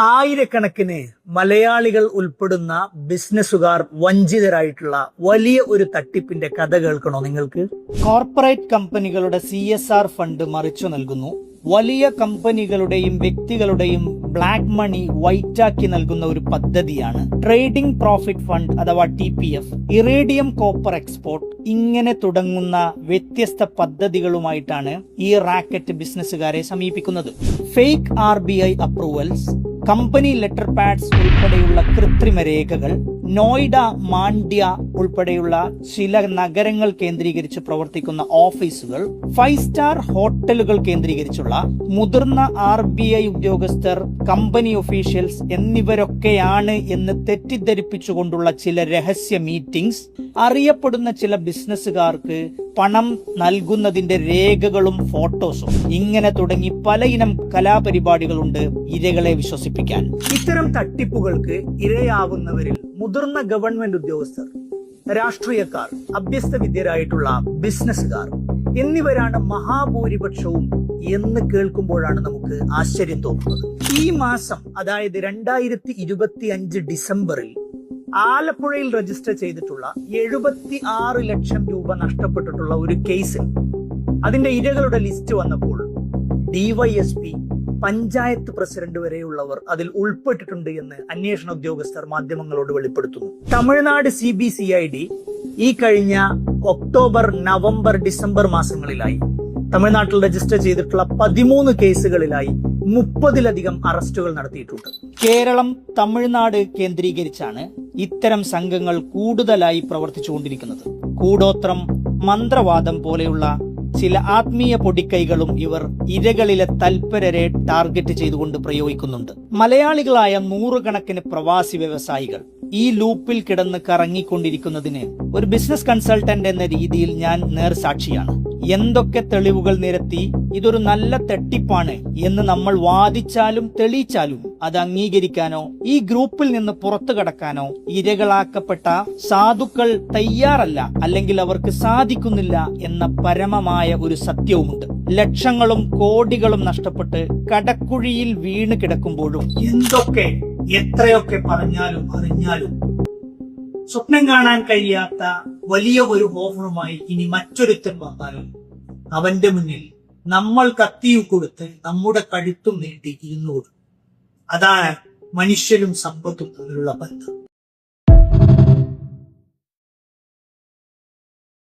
ആയിരക്കണക്കിന് മലയാളികൾ ഉൾപ്പെടുന്ന ബിസിനസ്സുകാർ വഞ്ചിതരായിട്ടുള്ള വലിയ ഒരു തട്ടിപ്പിന്റെ കഥ കേൾക്കണോ നിങ്ങൾക്ക്? കോർപ്പറേറ്റ് കമ്പനികളുടെ CSR ഫണ്ട് മറിച്ചു നൽകുന്നു. വലിയ കമ്പനികളുടെയും വ്യക്തികളുടെയും ബ്ലാക്ക് മണി വൈറ്റാക്കി നൽകുന്ന ഒരു പദ്ധതിയാണ് ട്രേഡിംഗ് പ്രോഫിറ്റ് ഫണ്ട് അഥവാ TPF, ഇറേഡിയം കോപ്പർ എക്സ്പോർട്ട്. ഇങ്ങനെ തുടങ്ങുന്ന വ്യത്യസ്ത പദ്ധതികളുമായിട്ടാണ് ഈ റാക്കറ്റ് ബിസിനസ്സുകാരെ സമീപിക്കുന്നത്. Fake RBI approvals, company letter pads ഉൾപ്പെടെയുള്ള കൃത്രിമ രേഖകൾ, നോയിഡ, മാണ്ഡ്യ ഉൾപ്പെടെയുള്ള ചില നഗരങ്ങൾ കേന്ദ്രീകരിച്ച് പ്രവർത്തിക്കുന്ന ഓഫീസുകൾ, 5 സ്റ്റാർ ഹോട്ടലുകൾ കേന്ദ്രീകരിച്ചുള്ള മുതിർന്ന RBI ഉദ്യോഗസ്ഥർ, കമ്പനി ഒഫീഷ്യൽസ് എന്നിവരൊക്കെയാണ് എന്ന് തെറ്റിദ്ധരിപ്പിച്ചുകൊണ്ടുള്ള ചില രഹസ്യ മീറ്റിംഗ്സ്, അറിയപ്പെടുന്ന ചില ബിസിനസ്സുകാർക്ക് പണം നൽകുന്നതിന്റെ രേഖകളും ഫോട്ടോസും, ഇങ്ങനെ തുടങ്ങി പലയിനം കലാപരിപാടികളുണ്ട് ഇരകളെ വിശ്വസിപ്പിക്കാൻ. ഇത്തരം തട്ടിപ്പുകൾക്ക് ഇരയാവുന്നവരിൽ മുതിർന്ന ഗവൺമെന്റ് ഉദ്യോഗസ്ഥർ, രാഷ്ട്രീയക്കാർ, അഭ്യസ്ത വിദ്യരായിട്ടുള്ള ബിസിനസ്സുകാർ എന്നിവരാണ് മഹാഭൂരിപക്ഷവും എന്ന് കേൾക്കുമ്പോഴാണ് നമുക്ക് ആശ്ചര്യം തോന്നുന്നത്. ഈ മാസം, അതായത് 2025 ഡിസംബറിൽ ആലപ്പുഴയിൽ രജിസ്റ്റർ ചെയ്തിട്ടുള്ള 76 ലക്ഷം രൂപ നഷ്ടപ്പെട്ടിട്ടുള്ള ഒരു കേസിൽ അതിന്റെ ഇരകളുടെ ലിസ്റ്റ് വന്നപ്പോൾ DYSP, പഞ്ചായത്ത് പ്രസിഡന്റ് വരെയുള്ളവർ അതിൽ ഉൾപ്പെട്ടിട്ടുണ്ട് എന്ന് അന്വേഷണ ഉദ്യോഗസ്ഥർ മാധ്യമങ്ങളോട് വെളിപ്പെടുത്തുന്നു. തമിഴ്നാട് CBCID ഈ കഴിഞ്ഞ ഒക്ടോബർ, നവംബർ, ഡിസംബർ മാസങ്ങളിലായി തമിഴ്നാട്ടിൽ രജിസ്റ്റർ ചെയ്തിട്ടുള്ള 13 കേസുകളിലായി 30-ലധികം അറസ്റ്റുകൾ നടത്തിയിട്ടുണ്ട്. കേരളം, തമിഴ്നാട് കേന്ദ്രീകരിച്ചാണ് ഇത്തരം സംഘങ്ങൾ കൂടുതലായി പ്രവർത്തിച്ചുകൊണ്ടിരിക്കുന്നത്. കൂടോത്രം, മന്ത്രവാദം പോലെയുള്ള ചില ആത്മീയ പൊടിക്കൈകളും ഇവർ ഇരകളിലെ തൽപരരെ ടാർഗറ്റ് ചെയ്തുകൊണ്ട് പ്രയോഗിക്കുന്നുണ്ട്. മലയാളികളായ 100 കണക്കിന് പ്രവാസി വ്യവസായികൾ ഈ ലൂപ്പിൽ കിടന്ന് കറങ്ങിക്കൊണ്ടിരിക്കുന്നതിന് ഒരു ബിസിനസ് കൺസൾട്ടന്റ് എന്ന രീതിയിൽ ഞാൻ നേർസാക്ഷിയാണ്. എന്തൊക്കെ തെളിവുകൾ നിരത്തി ഇതൊരു നല്ല തട്ടിപ്പാണ് എന്ന് നമ്മൾ വാദിച്ചാലും തെളിയിച്ചാലും അത് അംഗീകരിക്കാനോ ഈ ഗ്രൂപ്പിൽ നിന്ന് പുറത്തു കടക്കാനോ ഇരകളാക്കപ്പെട്ട സാധുക്കൾ തയ്യാറല്ല, അല്ലെങ്കിൽ അവർക്ക് സാധിക്കുന്നില്ല എന്ന പരമമായ ഒരു സത്യവുമുണ്ട്. ലക്ഷങ്ങളും കോടികളും നഷ്ടപ്പെട്ട് കടക്കുഴിയിൽ വീണ് കിടക്കുമ്പോഴും എന്തൊക്കെ എത്രയൊക്കെ പറഞ്ഞാലും അറിഞ്ഞാലും സ്വപ്നം കാണാൻ കഴിയാത്ത വലിയ ഒരു ഓഫറുമായി ഇനി മറ്റൊരുത്തൻ വന്നാലും അവന്റെ മുന്നിൽ നമ്മൾ കത്തിയു കൊടുത്ത് നമ്മുടെ കഴുത്തും നീട്ടി ഇരുന്നോടും. അതാണ് മനുഷ്യരും സമ്പത്തും തമ്മിലുള്ള ബന്ധം.